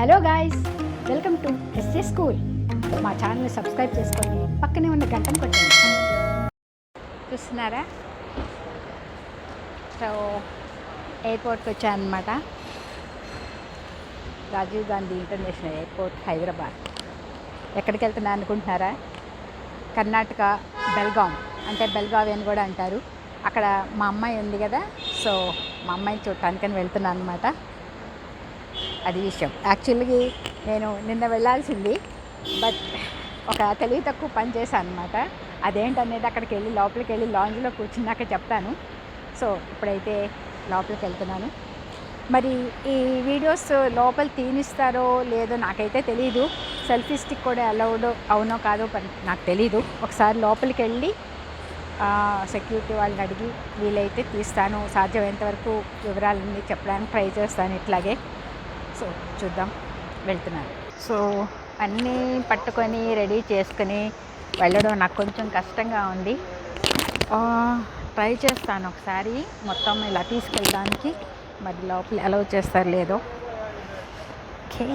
Hello guys, welcome to SJ school. మా ఛానల్ని subscribe చేసుకొని పక్కనే ఉన్న గంటను కొట్టండి. చూస్తున్నారా? సో ఎయిర్పోర్ట్కి వచ్చానమాట. Rajiv Gandhi international airport, Hyderabad. ఎక్కడికి వెళ్తున్నా అనుకుంటున్నారా? కర్ణాటక బెల్గాం, అంటే బెల్గావి అని కూడా అంటారు. అక్కడ మా అమ్మాయి ఉంది కదా, సో మా అమ్మాయిని చూడటానికని వెళ్తున్నాను అనమాట. అది విషయం. యాక్చువల్గా నేను నిన్న వెళ్ళాల్సింది, బట్ ఒక తెలివి తక్కువ పని చేశాను అనమాట. అదేంటనేది అక్కడికి వెళ్ళి లోపలికి వెళ్ళి లాంజ్లో కూర్చున్నాక చెప్తాను. సో ఇప్పుడైతే లోపలికి వెళ్తున్నాను. మరి ఈ వీడియోస్ లోపల తీనిస్తారో లేదో నాకైతే తెలీదు. సెల్ఫీ స్టిక్ కూడా అలౌడ్ అవునో కాదో నాకు తెలీదు. ఒకసారి లోపలికి వెళ్ళి సెక్యూరిటీ వాళ్ళని అడిగి వీలైతే తీస్తాను. సాధ్యమైనంత వరకు వివరాలన్నీ చెప్పడానికి ట్రై చేస్తాను ఇట్లాగే. సో చూద్దాం, వెళ్తున్నాను. సో అన్నీ పట్టుకొని రెడీ చేసుకొని వెళ్ళడం నాకు కొంచెం కష్టంగా ఉంది. ట్రై చేస్తాను ఒకసారి మొత్తం ఇలా తీసుకెళ్ళడానికి. మరి లోపల అలౌ చేస్తారు లేదో. Okay,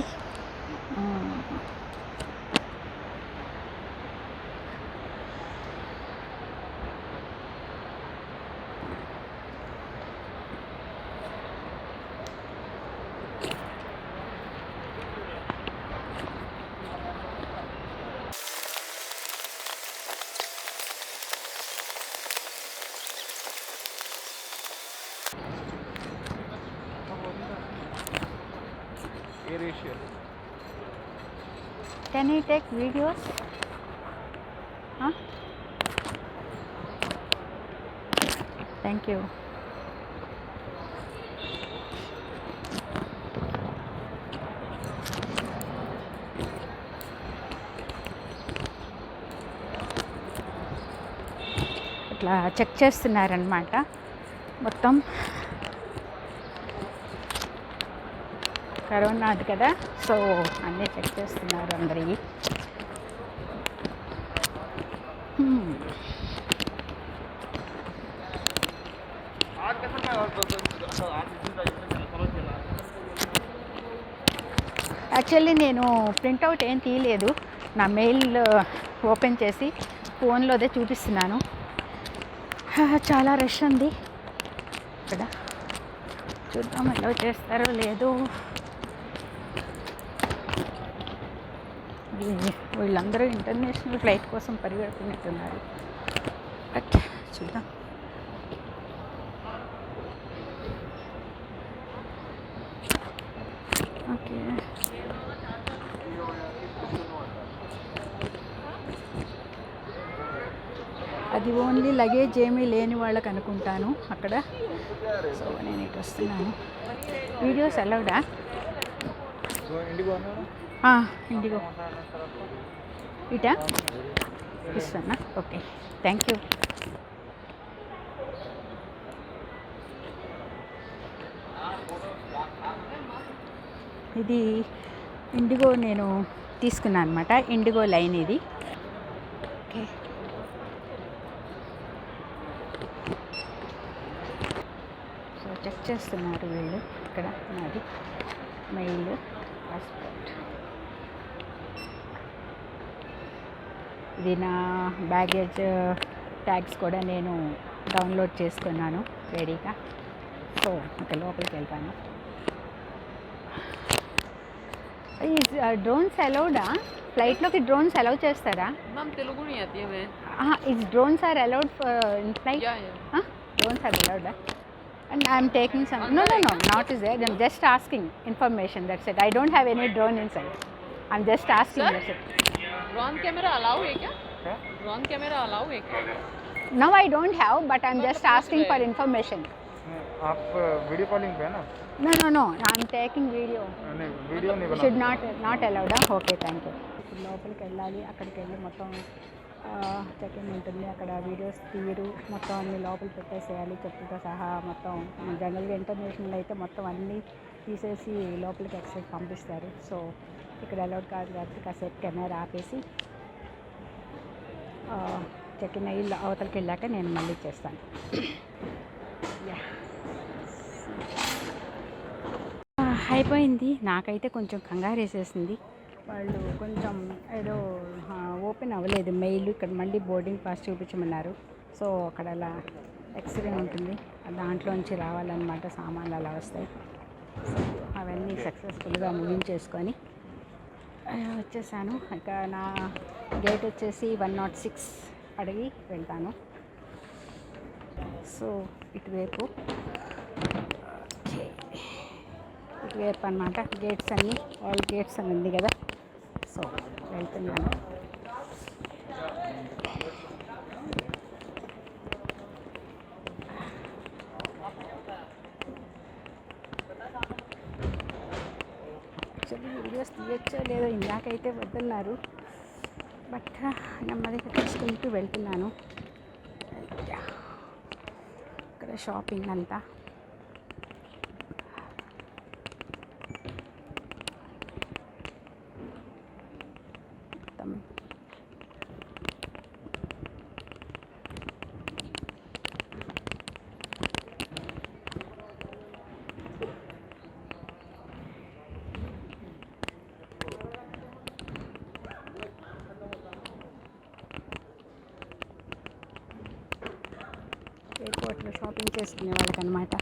Can you take videos? Huh? Thank you. ఇట్లా చెక్ చేస్తున్నారనమాట మొత్తం. కరోనా అది కదా, సో అన్నీ చెక్ చేస్తున్నారు అందరివి. యాక్చువల్లీ నేను ప్రింట్అవుట్ ఏం తీయలేదు. నా మెయిల్ ఓపెన్ చేసి ఫోన్లోదే చూపిస్తున్నాను. చాలా రష్ ఉంది ఇక్కడ. చూద్దాం ఎలా చేస్తారో లేదో. వీళ్ళందరూ ఇంటర్నేషనల్ ఫ్లైట్ కోసం పరిగెడుతున్నట్టున్నారు. బట్ చూద్దాం. ఓకే, అది ఓన్లీ లగేజ్ ఏమీ లేని వాళ్ళకి అనుకుంటాను అక్కడ. సో నేను ఇటు వస్తున్నాను. వీడియోస్ అలౌడా? ఇండిగో ఇటా ఇస్తానా? Okay, thank you. ఇది ఇండిగో నేను తీసుకున్నాను అనమాట. ఇండిగో లైన్ ఇది. ఓకే, సో చెక్ చేస్తున్నారు వీళ్ళు. ఇక్కడ నాది మెయిల్, పాస్పోర్ట్. ఇది నా బ్యాగేజ్ ట్యాగ్స్ కూడా నేను డౌన్లోడ్ చేసుకున్నాను రెడీగా. సో ఇంకా లోపలికి వెళ్తాను. ఈ డ్రోన్స్ అలౌడా? ఫ్లైట్లోకి డ్రోన్స్ అలౌ చేస్తారా? Is drones are allowed in flight? Drones are అలౌడా? And I am taking some. No, not is there. I'm just asking information. That's it. I don't have any drone inside. I'm just asking. That's it. Drone camera allow है क्या? Drone camera allow है क्या? Now I don't have, but I'm just asking for information. आप video calling पे है ना? No. I'm taking video. नहीं, video नहीं बना. Should not allowed. Okay, thank you. లోపలికి వెళ్ళాలి. అక్కడికి వెళ్ళి మొత్తం చెక్ ఇన్ ఉంటుంది. అక్కడ వీడియోస్ తీయరు, మొత్తం అన్ని లోపల పెట్టేసేయాలి చెప్పులతో సహా. మొత్తం జనరల్గా ఇంటర్నేషనల్ అయితే మొత్తం అన్నీ తీసేసి లోపలికి ఎక్సైట్ పంపిస్తారు. సో ఇక్కడ అలౌడ్ కాదు కాబట్టి కాసేపు కెమెరా ఆపేసి చెక్ ఇన్ అయ్యి అవతలకి వెళ్ళాక నేను మళ్ళీ చేస్తాను. అయిపోయింది. నాకైతే కొంచెం కంగారు వేసేసింది. వాళ్ళు కొంచెం ఏదో ఓపెన్ అవ్వలేదు మెయిల్. ఇక్కడ మళ్ళీ బోర్డింగ్ పాస్ చూపించమన్నారు. సో అక్కడ అలా ఎక్స్రే ఉంటుంది, దాంట్లోంచి రావాలన్నమాట, సామాన్లు అలా వస్తాయి. సో అవన్నీ సక్సెస్ఫుల్గా ముగించేసుకొని వచ్చేసాను. ఇక నా గేట్ వచ్చేసి 106 అడిగి వెళ్తాను. సో ఇటువైపు అన్నమాట గేట్స్ అన్నీ, ఆల్ గేట్స్ అని ఉంది కదా. సో వెళ్తున్నాను. యాక్చువల్లీ వీడియోస్ తీయచ్చో లేదో ఇందాకైతే వద్దన్నారు, బట్ నెమ్మదిగా తీసుకుంటూ వెళ్తున్నాను. ఇక్కడ షాపింగ్ అంతా మొత్తం ఎయిర్పోర్ట్లో షాపింగ్ చేసుకునే వాళ్ళకి అనమాట.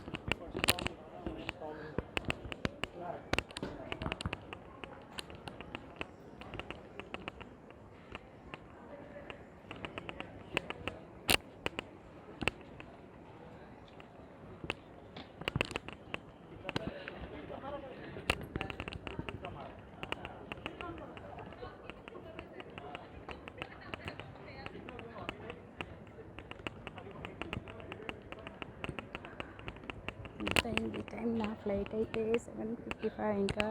ఎంత అయింది టైం? నా ఫ్లైట్ అయితే 7:55. ఇంకా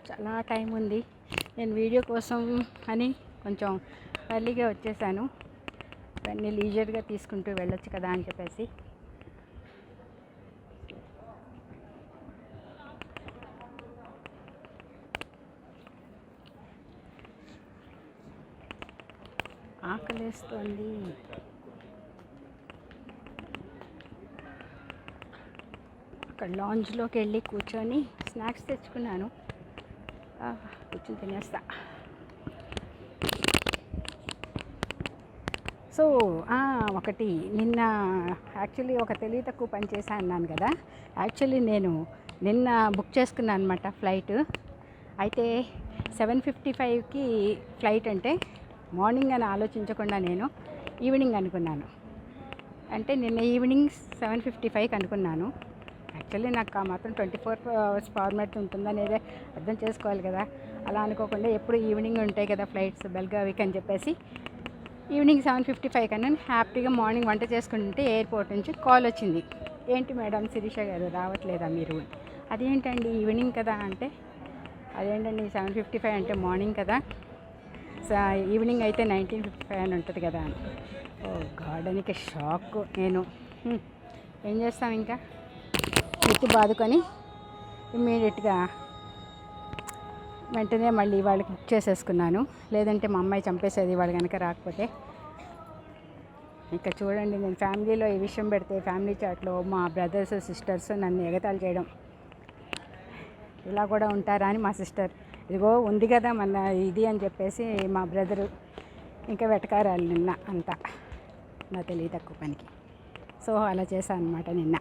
చాలా టైం ఉంది. నేను వీడియో కోసం అని కొంచెం ఎర్లీగా వచ్చేసాను. ఇవన్నీ లీజర్గా తీసుకుంటూ వెళ్ళొచ్చు కదా అని చెప్పేసి. ఆకలేస్తోంది. అక్కడ లాంజ్లోకి వెళ్ళి కూర్చొని స్నాక్స్ తెచ్చుకున్నాను. కూర్చొని తినేస్తా. సో ఒకటి నిన్న యాక్చువల్లీ ఒక తెలివి తక్కువ పని చేశాను అన్నాను కదా. యాక్చువల్లీ నేను నిన్న బుక్ చేసుకున్నాను అనమాట ఫ్లైట్. అయితే 7:55కి ఫ్లైట్ అంటే మార్నింగ్ అని ఆలోచించకుండా నేను ఈవినింగ్ అనుకున్నాను. అంటే నిన్న ఈవినింగ్ 7:55కి అనుకున్నాను. యాక్చువల్లీ నాకు మాత్రం 24 అవర్స్ ఫార్మాట్ ఉంటుందనేదే అర్థం చేసుకోవాలి కదా. అలా అనుకోకుండా ఎప్పుడు ఈవినింగ్ ఉంటాయి కదా ఫ్లైట్స్ బెల్గావికి అని చెప్పేసి ఈవినింగ్ 7:55 కన్నా హ్యాపీగా మార్నింగ్ వంట చేసుకుంటే ఎయిర్పోర్ట్ నుంచి కాల్ వచ్చింది. ఏంటి మేడం శిరీష గారు రావట్లేదా మీరు? అదేంటండి ఈవినింగ్ కదా అంటే, అదేంటండి 7:55 అంటే మార్నింగ్ కదా, ఈవినింగ్ అయితే 19:55 అని ఉంటుంది కదా అని. ఓ గార్డెన్కి షాక్. నేను ఏం చేస్తాం, ఇంకా ఎత్తి బాదుకొని ఇమ్మీడియట్గా వెంటనే మళ్ళీ వాళ్ళకి బుక్ చేసేసుకున్నాను. లేదంటే మా అమ్మాయి చంపేసేది వాళ్ళు కనుక రాకపోతే. ఇంకా చూడండి, నేను ఫ్యామిలీలో ఈ విషయం పెడితే ఫ్యామిలీ చాట్లో మా బ్రదర్స్ సిస్టర్స్ నన్ను ఎగతాళి చేయడం, ఇలా కూడా ఉంటారా అని మా సిస్టర్, ఇదిగో ఉంది కదా మన ఇది అని చెప్పేసి మా బ్రదరు ఇంకా వెటకారాలు నిన్న అంతా నా తెలివి తక్కువ పనికి. సో అలా చేశాను అనమాట నిన్న.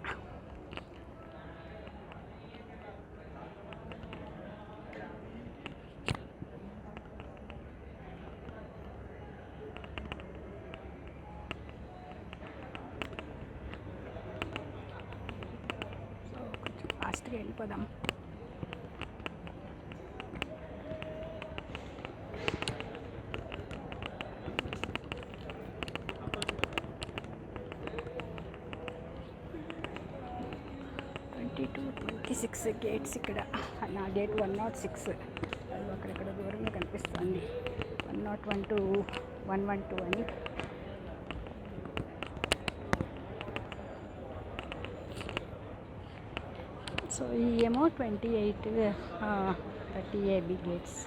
ఫాస్ట్గా వెళ్ళిపోదాం. సిక్స్ గేట్స్ ఇక్కడ. నా గేట్ 106. అది అక్కడెక్కడ దూరంగా కనిపిస్తుంది. 101 to 112 అని. సో ఈ ఏమో 28 30 AB గేట్స్.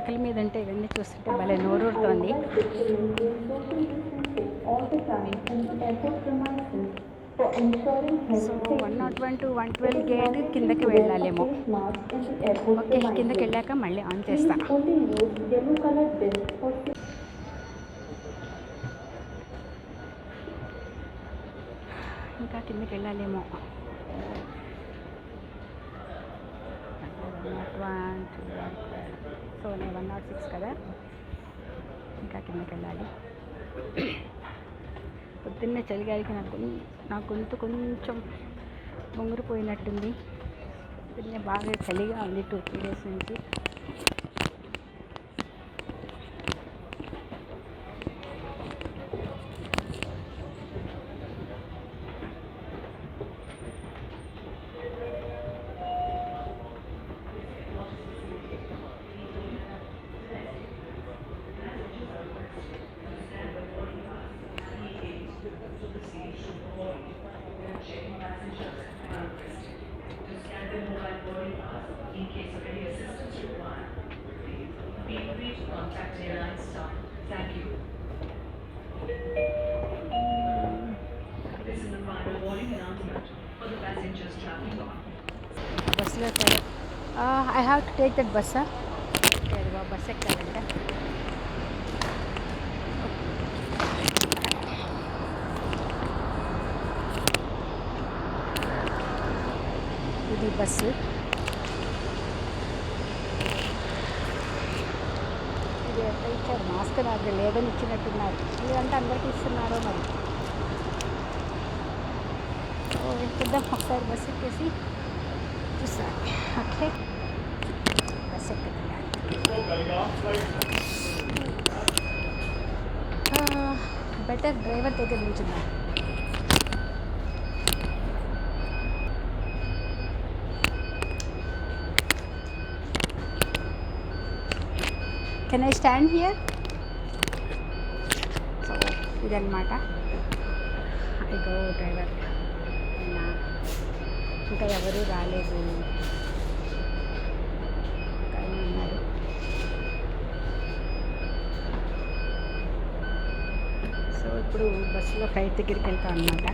సైకిల్ మీద ఉంటే ఇవన్నీ చూస్తుంటే భలే నోరూరుతోంది. సో 101 to 112 గేట్ కిందకి వెళ్ళాలేమో. ఓకే, కిందకి వెళ్ళాక మళ్ళీ ఆన్ చేస్తా. ఇంకా కిందకి వెళ్ళాలేమో. 101 to 112. సో నేను 106 కదా, ఇంకా కిందకి వెళ్ళాలి. పొద్దున్నే చలిగాలికి నా గొంతు కొంచెం బొంగురిపోయినట్టుంది. పొద్దున్నే బాగా చలిగా ఉంది 2-3 డేస్ నుంచి. బస్సులో I have to take that బస్సా. బస్ ఎక్కాలంట. ఇది బస్సు. ఇది ఎంత ఇచ్చారు? మాస్క్ నాకు లేదని ఇచ్చినట్టున్నారు. ఇదంతా అందరికీ ఇస్తున్నారో మరి. చూద్దాం ఒకసారి బస్ ఎక్కేసి చూస్తాను. ఓకే, బస్ ఎక్కడికి బెటర్ డ్రైవర్ దగ్గర నుంచున్నాను. Can I stand here? So ఇదన్నమాట. ఇగో డ్రైవర్. ఇంకా ఎవరు రాలేదు, కానీ ఉన్నారు. సో ఇప్పుడు బస్సులో ఫ్లైట్ దగ్గరికి వెళ్తాం అన్నమాట.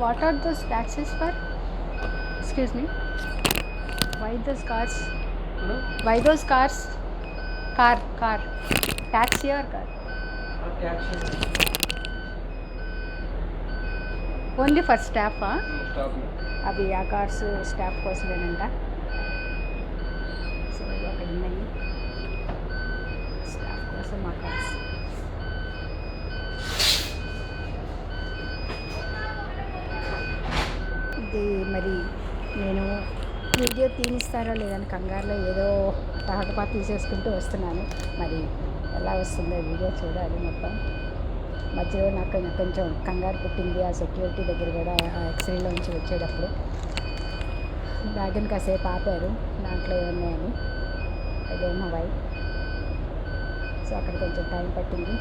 What are those taxis for? Excuse me, why those cars? Why those cars? Car taxi or car? Taxi. Only for staff, huh? Stop. అవి ఆ కార్స్ స్టాఫ్ కోసమేనంట. సో అక్కడ ఉన్నాయి స్టాఫ్ కోసం ఆ కార్స్. ఇది మరి నేను వీడియో తీనిస్తారో లేదని కంగారులో ఏదో తాగపా తీసేసుకుంటూ వస్తున్నాను. మరి ఎలా వస్తుందో వీడియో చూడాలి మొత్తం. మధ్యలో నాకు కొంచెం కంగారు పుట్టింది ఆ సెక్యూరిటీ దగ్గర కూడా. ఎక్స్రేలో నుంచి వచ్చేటప్పుడు బ్యాగ్ని కాసేపు ఆపారు, దాంట్లో ఏమున్నాయని. I don't know why. So అక్కడ కొంచెం టైం పట్టింది.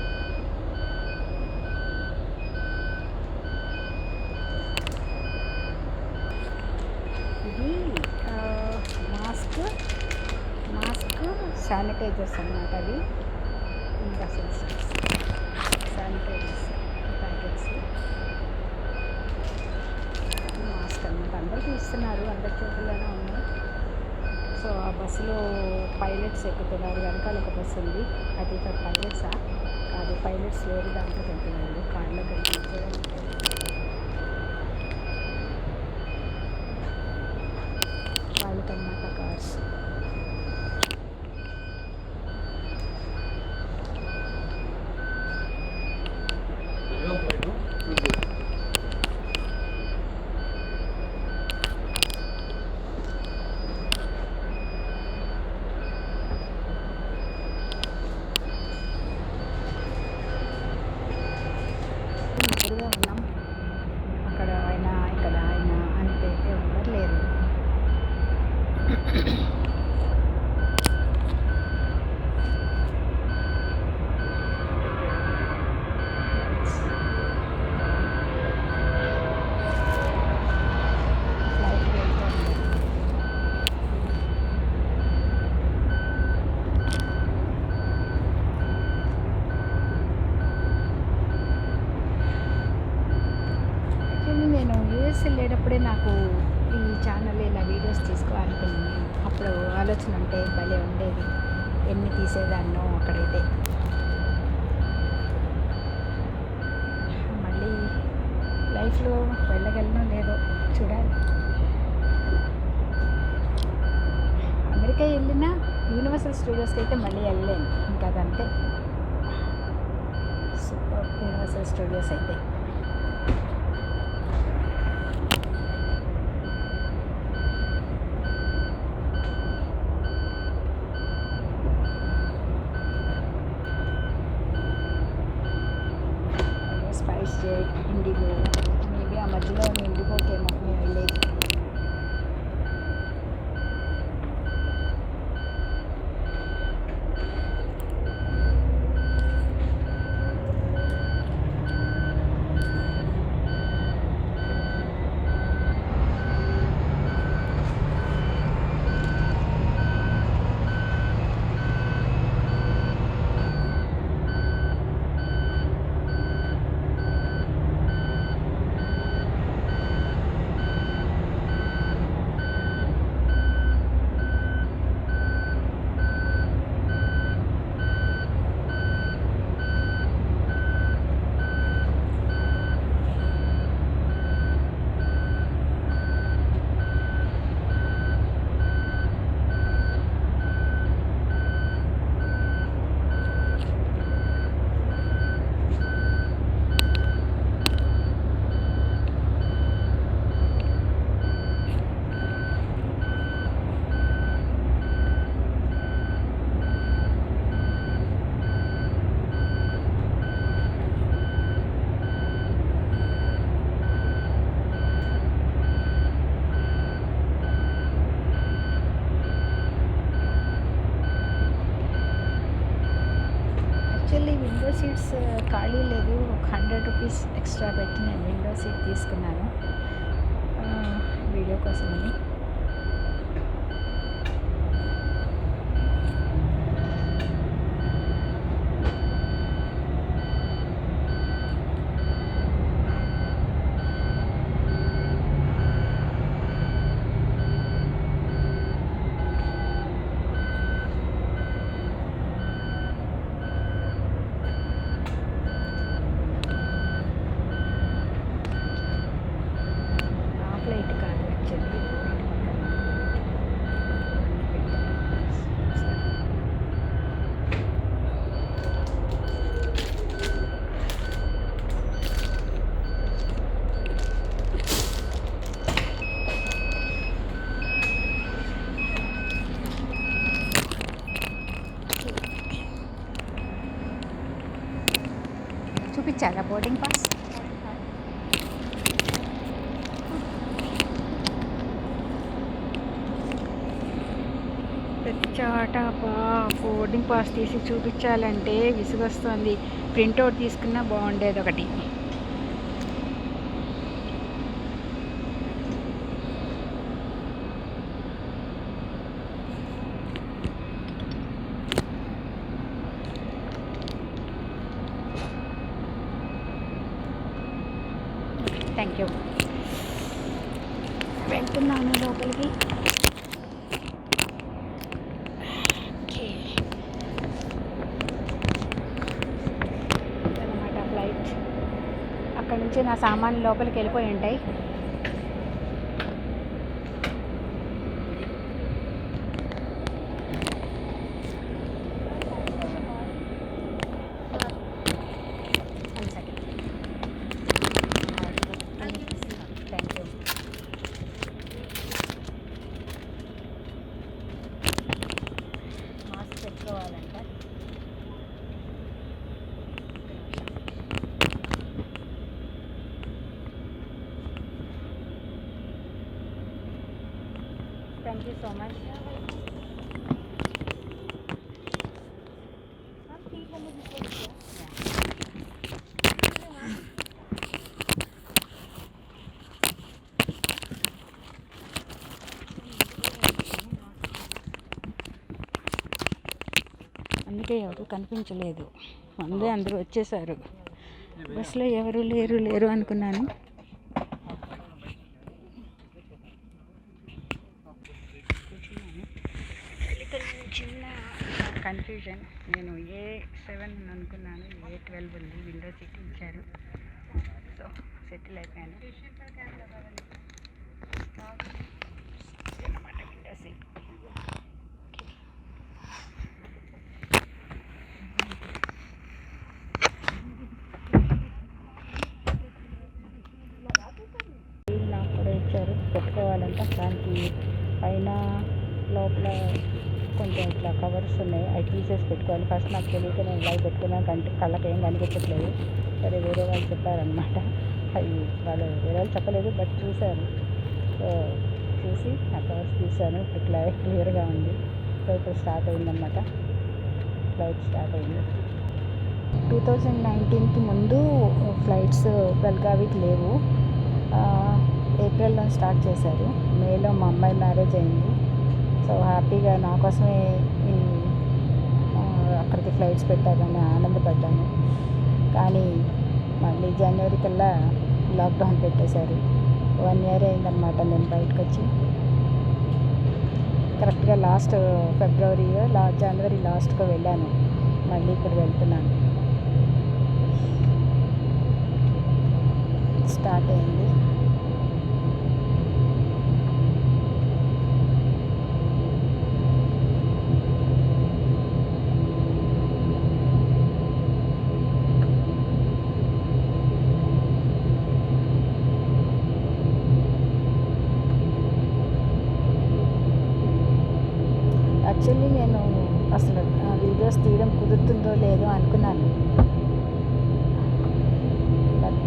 ఇది మాస్క్ శానిటైజర్స్ అన్నమాట. అవి ఇంకా శానిటైజర్స్ ప్యాకెట్స్. మాస్క్ అన్నమాట అందరికీ ఇస్తున్నారు, అందరి చేతుల్లోనే ఉన్నాయి. సో ఆ బస్సులో పైలట్స్ ఎక్కుతున్నారు. వెనకాల ఒక బస్సు ఉంది, అది పైలట్సా కాదు, పైలట్స్ లేరు, దాంట్లో వెళ్తున్నారు. కార్లో కనిపించడం వాళ్ళకన్నమాట కార్స్. యూఎస్ వెళ్ళేటప్పుడే నాకు ఈ ఛానల్ ఇలా వీడియోస్ తీసుకోవాలనుకున్నాను. అప్పుడు ఆలోచన ఉంటే భలే ఉండేది, ఎన్ని తీసేదాన్నో అక్కడైతే. మళ్ళీ లైఫ్లో వెళ్ళగలనో లేదో చూడాలి. అమెరికా వెళ్ళినా యూనివర్సల్ స్టూడియోస్కి అయితే మళ్ళీ వెళ్ళలేను, ఇంకా అదంతే. సూపర్ యూనివర్సల్ స్టూడియోస్ అయితే. స్పైస్ జెట్, ఇండిగో, మేబీ ఆ మధ్యలో ఇండిగోకేమో మేము వెళ్ళేది. యాక్చువల్లీ విండో సీట్స్ ఖాళీ లేదు. ఒక 100 రూపీస్ ఎక్స్ట్రా పెట్టి నేను విండో సీట్ తీసుకున్నాను వీడియో కోసమని. ఫ్లైట్ కాదు యాక్చువల్లీ. చూపించాలా బోర్డింగ్ పాస్? ప్రతిచాట బోర్డింగ్ పాస్ తీసి చూపించాలంటే విసుగొస్తుంది. ప్రింట్అవుట్ తీసుకున్నా బాగుండేది ఒకటి. Thank you. వెళ్తున్నాను లోపలికి. అన్నమాట ఫ్లైట్. అక్కడ నుంచి నా సామాన్లు లోపలికి వెళ్ళిపోయి ఉంటాయి. Thank you. మాస్క్ పెట్టుకోవాలంట. Thank you so much. అందుకే ఎవరు కనిపించలేదు. అందరూ వచ్చేసారు. బస్సులో ఎవరు లేరు అనుకున్నాను. కన్ఫ్యూజన్. నేను A7 అనుకున్నాను, A12 ఉంది, విండో సీట్ ఇచ్చారు. సో సెటిల్ అయిపోయాను. అన్నమాట విండో సీట్. నాకు కూడా ఇచ్చారు, పెట్టుకోవాలంట. దానికి పైన లోపల కొంచెం ఇట్లా కవర్స్ ఉన్నాయి, అవి తీసేసి పెట్టుకోవాలి. ఫస్ట్ నాకు తెలియక నేను ఇలా పెట్టుకున్నాను, కళ్ళకి ఏం కనిపించట్లేదు. సరే వేరే వాళ్ళు చెప్పారనమాట, అవి వాళ్ళు వేరే వాళ్ళు చెప్పలేదు, బట్ చూశారు. సో చూసి ఆ కవర్స్ తీసాను. ఇప్పుడు క్లియర్గా ఉంది. సో ఇప్పుడు స్టార్ట్ అయిందనమాట, ఫ్లైట్ స్టార్ట్ అయింది. 2019కి ముందు ఫ్లైట్స్ బెల్గావికి లేవు. ఏప్రిల్లో స్టార్ట్ చేశారు. మేలో మా అమ్మాయి మ్యారేజ్ అయింది. సో హ్యాపీగా నా కోసమే అక్కడికి ఫ్లైట్స్ పెట్టారని ఆనందపడ్డాను. కానీ మళ్ళీ జనవరి కల్లా లాక్డౌన్ పెట్టేశారు. 1 year అయిందనమాట నేను బయటకు వచ్చి. కరెక్ట్గా లాస్ట్ జనవరి లాస్ట్గా వెళ్ళాను. మళ్ళీ ఇప్పుడు వెళ్తున్నాను. స్టార్ట్ అయింది. యాక్చువల్లీ నేను అసలు వీడియోస్ తీయడం కుదురుతుందో లేదో అనుకున్నాను. బట్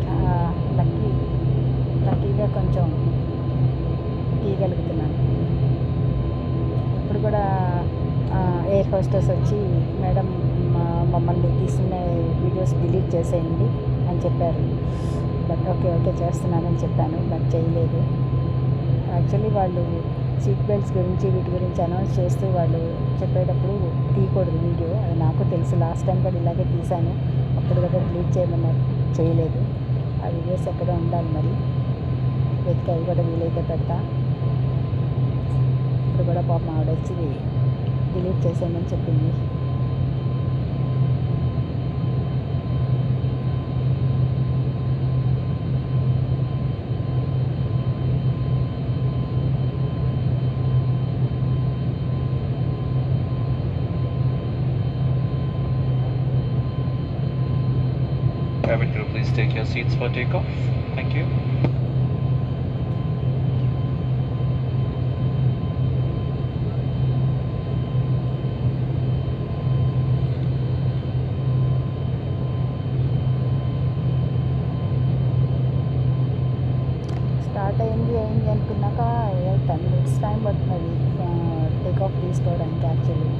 లక్కీగా కొంచెం తీయగలుగుతున్నాను. ఇప్పుడు కూడా ఎయిర్ హోస్టెస్ వచ్చి, మేడం మమ్మల్ని తీసిన వీడియోస్ డిలీట్ చేసేయండి అని చెప్పారు. బట్ ఓకే చేస్తున్నానని చెప్పాను, బట్ చేయలేదు. యాక్చువల్లీ వాళ్ళు సీట్ బెల్ట్స్ గురించి వీటి గురించి అనౌన్స్ చేస్తూ వాళ్ళు చెప్పేటప్పుడు తీయకూడదు వీడియో. అది నాకు తెలుసు, లాస్ట్ టైం కూడా ఇలాగే తీశాను. అప్పుడు కదా డిలీట్ చేయమన్నారు, చేయలేదు. ఆ వీడియోస్ ఎక్కడ ఉండాలి, మరి వెతికి అవి కూడా వీలైతే పెడతా. ఇప్పుడు కూడా పాపం ఆవిడ వచ్చి డిలీట్ చేసేయమని చెప్పింది. Cabin crew, please take your seats for takeoff. Thank you. Start అయింది అనుకున్నాక 10 minutes టైం పడుతున్నది టేక్ ఆఫ్ తీసుకోవడానికి. యాక్చువల్లీ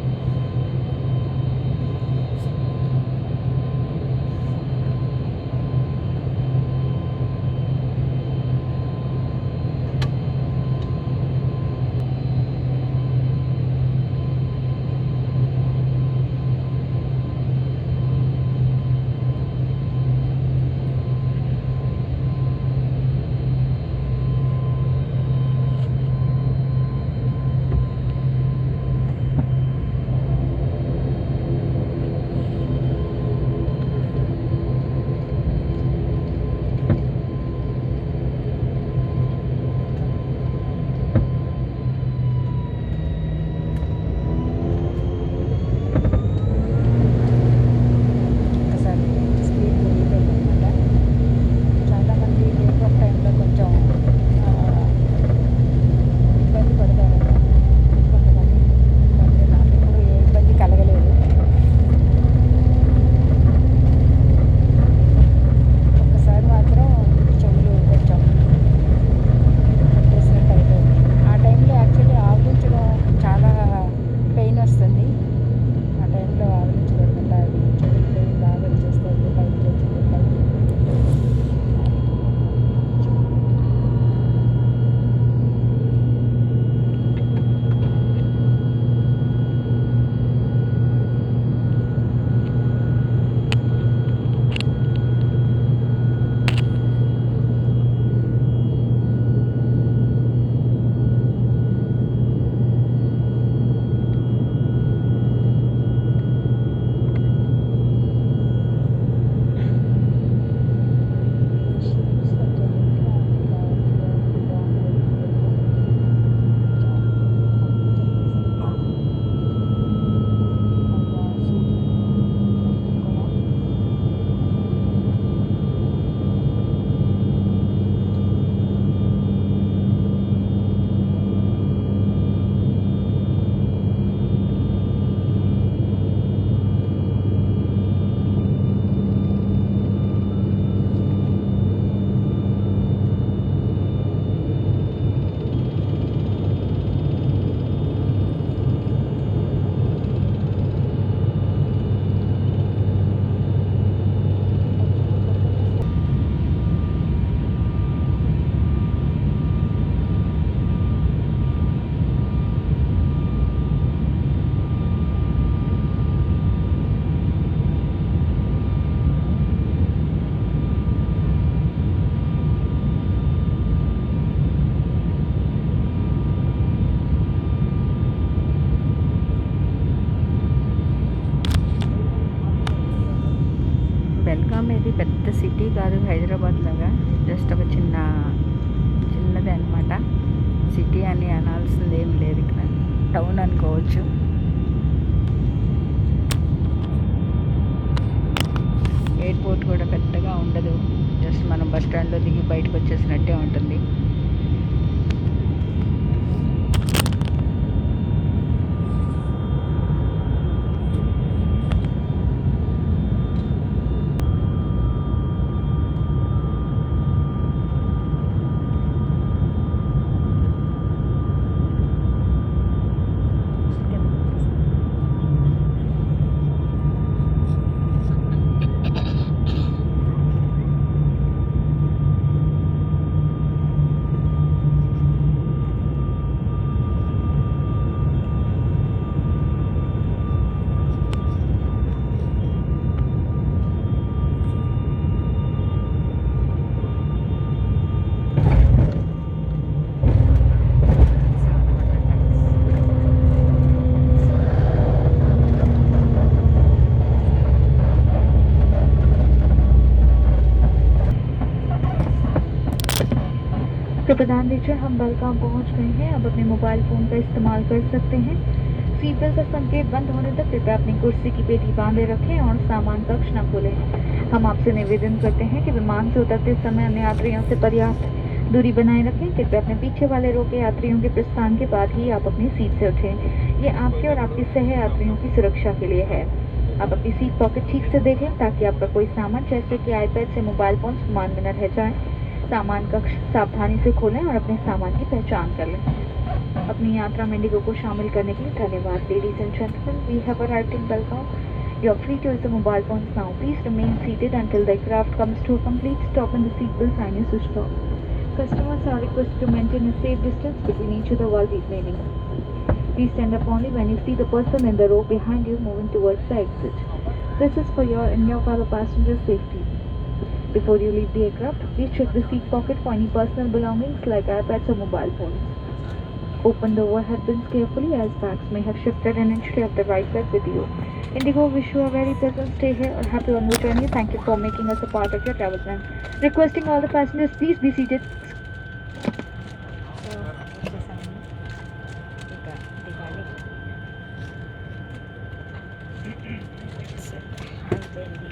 సిటీ కాదు హైదరాబాద్ లాగా, జస్ట్ ఒక చిన్నది అనమాట. సిటీ అని అనాల్సింది ఏం లేదు, ఇక్కడ టౌన్ అనుకోవచ్చు. ఎయిర్పోర్ట్ కూడా పెద్దగా ఉండదు, జస్ట్ మనం బస్ స్టాండ్లో దిగి బయటకు వచ్చేసినట్టే ఉంటుంది. तो प्रधान दीजिए, हम बेलगाम पहुंच गए हैं। अब अपने मोबाइल फ़ोन का इस्तेमाल कर सकते हैं। सीट बेल्ट का संकेत बंद होने तक कृपया अपनी कुर्सी की पेटी बांधे रखें और सामान कक्ष न खोलें। हम आपसे निवेदन करते हैं कि विमान से उतरते समय अन्य यात्रियों से पर्याप्त दूरी बनाए रखें। कृपया अपने पीछे वाले रो के यात्रियों के प्रस्थान के बाद ही आप अपनी सीट से उठें। ये आपके और आपके सह यात्रियों की सुरक्षा के लिए है। आप अपनी सीट पॉकेट ठीक से देखें ताकि आपका कोई सामान जैसे कि आईपैड से मोबाइल फ़ोन विमान में न रह जाए। सामान कक्ष सावधानी से खोलें और अपने सामान की पहचान कर लें। अपनी यात्रा में इंडिगो को शामिल करने के लिए धन्यवाद। Ladies and gentleman, we have arrived in Belgaum. You are free to use the mobile phones now. Please remain seated until the aircraft comes to a complete stop and the seatbelt sign is switched off. Customers are requested to maintain a safe distance between each other while remaining. Please stand up only when you see the person in the row behind you moving towards the exit. This is for your and your fellow passengers' safety. Before you leave the aircraft, please check the seat pocket for any personal belongings like iPads or mobile phones. Open the overhead bins carefully as bags may have shifted an inch to have the right bag with you. Indigo wish you a very pleasant stay here or happy on your journey. Thank you for making us a part of your travel plan. Requesting all the passengers, please be seated. So వచ్చేసాము, ఇక దిగాలి. అయిపోయింది.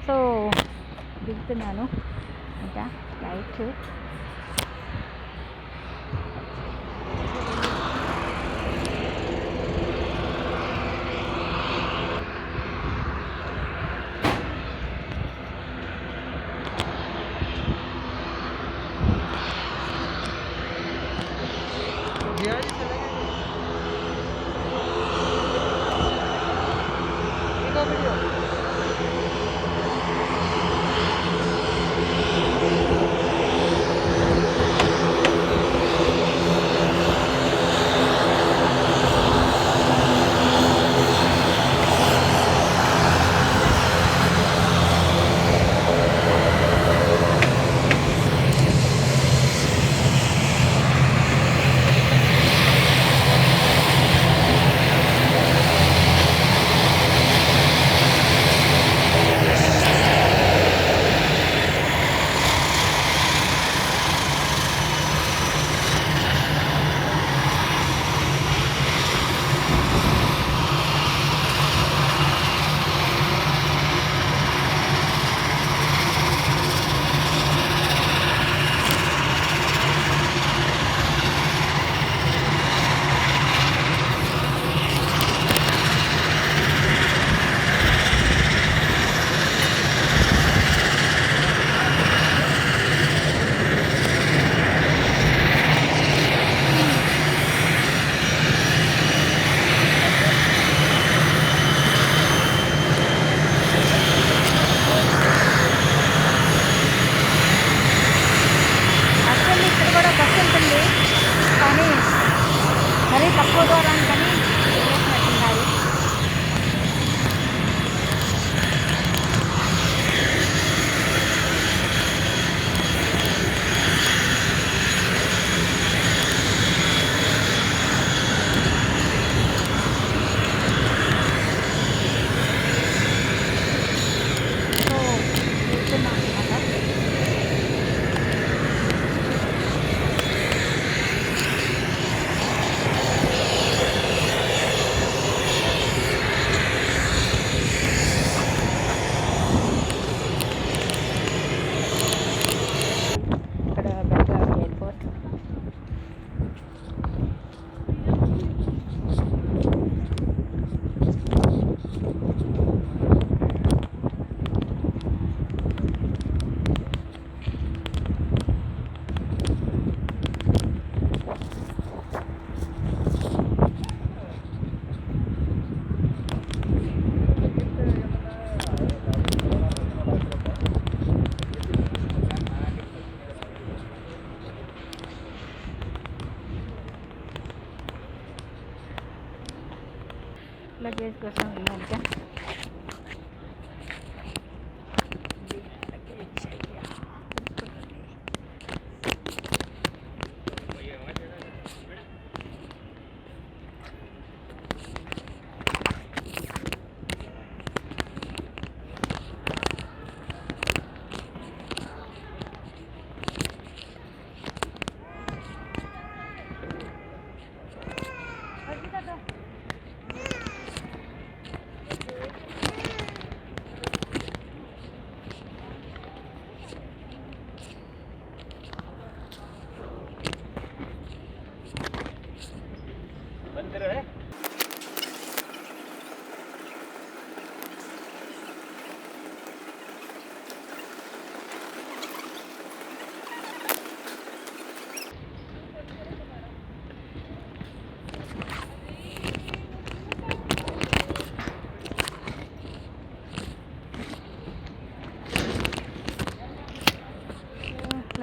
So దిగుతున్నాను ఇంకా flight.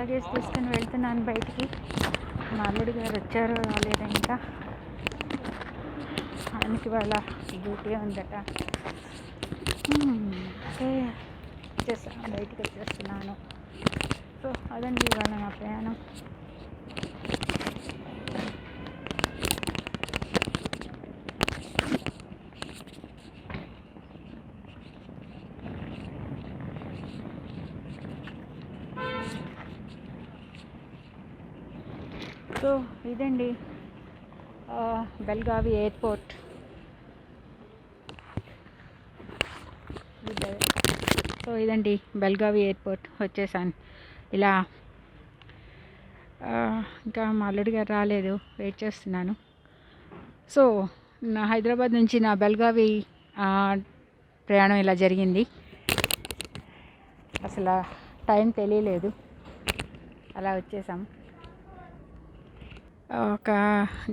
Luggage తీసుకుని వెళ్తున్నాను బయటికి. మా అల్లుడి గారు వచ్చారో రాలేదా ఇంకా. ఆయనకి వాళ్ళ డ్యూటీ ఉందట. ఓకే, వచ్చేసాను, బయటికి వచ్చేస్తున్నాను. సో అదండి ఇవాళ నా ప్రయాణం. సో ఇదండి బెల్గావి ఎయిర్పోర్ట్. సో ఇదండి బెల్గావి ఎయిర్పోర్ట్ వచ్చేసాను. ఇలా ఇంకా మా అల్లుడి గారు రాలేదు, వెయిట్ చేస్తున్నాను. సో నా హైదరాబాద్ నుంచి నా బెల్గావి ప్రయాణం ఇలా జరిగింది. అసలు టైం తెలియలేదు, అలా వచ్చేసాం. ఒక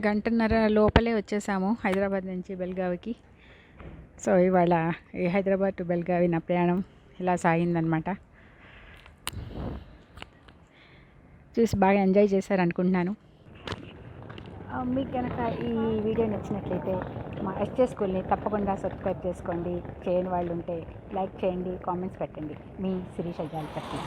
గంటన్నర లోపలే వచ్చేసాము హైదరాబాద్ నుంచి బెల్గావికి. సో ఇవాళ ఈ హైదరాబాద్ టు బెల్గావి నా ప్రయాణం ఇలా సాగిందనమాట. చూసి బాగా ఎంజాయ్ చేశారనుకుంటున్నాను. మీకు కనుక ఈ వీడియో నచ్చినట్లయితే మా ఎస్జే స్కూల్ని తప్పకుండా సబ్స్క్రైబ్ చేసుకోండి. చేయని వాళ్ళు ఉంటే లైక్ చేయండి, కామెంట్స్ పెట్టండి. మీ శిరీష జాలపర్తి.